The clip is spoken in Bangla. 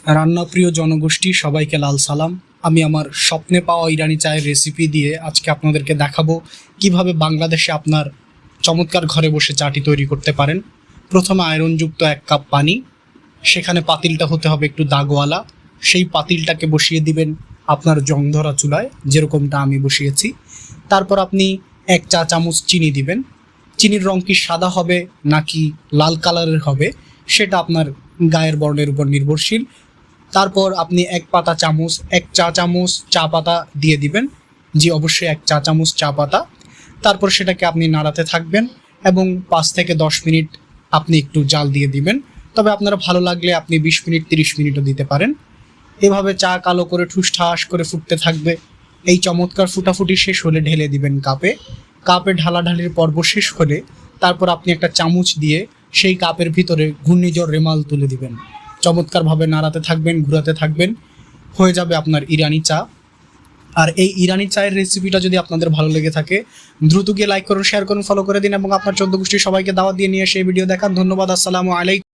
রান্নাপ্রিয় জনগোষ্ঠী সবাইকে লাল সালাম। আমি আমার স্বপ্নে পাওয়া ইরানি চায়ের রেসিপি দিয়ে আজকে আপনাদেরকে দেখাবো কিভাবে বাংলাদেশে আপনার চমৎকার ঘরে বসে চাটি তৈরি করতে পারেন। প্রথমে আয়রনযুক্ত 1 কাপ পানি, সেখানে পাতিলটা হতে হবে একটু দাগওয়ালা। সেই পাতিলটাকে বসিয়ে দিবেন আপনার জং ধরা চুলায়, যেরকমটা আমি বসিয়েছি। তারপর আপনি 1 চা চামচ চিনি দিবেন। চিনির রং কি সাদা হবে নাকি লাল কালারের হবে সেটা আপনার গায়ের বর্ণের উপর নির্ভরশীল। তারপর আপনি 1 চা চামচ চা পাতা দিয়ে দিবেন। জি অবশ্যই 1 চা চামচ চা পাতা। তারপর সেটাকে আপনি নাড়াতে থাকবেন এবং 5 থেকে 10 মিনিট আপনি একটু জাল দিয়ে দিবেন। তবে আপনারা ভালো লাগলে আপনি 20 মিনিট 30 মিনিটও দিতে পারেন। এভাবে চা কালো করে ঠুসঠাস করে ফুটতে থাকবে। এই চমৎকার ফুটাফুটি শেষ হলে ঢেলে দিবেন কাপে। কাপে ঢালাঢালির পর্ব শেষ হলে তারপর আপনি একটা চামচ দিয়ে সেই কাপের ভিতরে ঘূর্ণিঝড় রেমাল তুলে দিবেন। চমৎকারভাবে নাড়াতে থাকবেন, ঘোরাতে থাকবেন, হয়ে যাবে আপনার ইরানি চা। আর এই ইরানি চায়ের রেসিপিটা যদি আপনাদের ভালো লেগে থাকে দ্রুত গিয়ে লাইক করুন, শেয়ার করুন, ফলো করে দিন এবং আপনার 14 গোষ্ঠীর সবাইকে দাওয়াত দিয়ে নিয়ে সেই ভিডিও দেখান। ধন্যবাদ। আসসালামু আলাইকুম।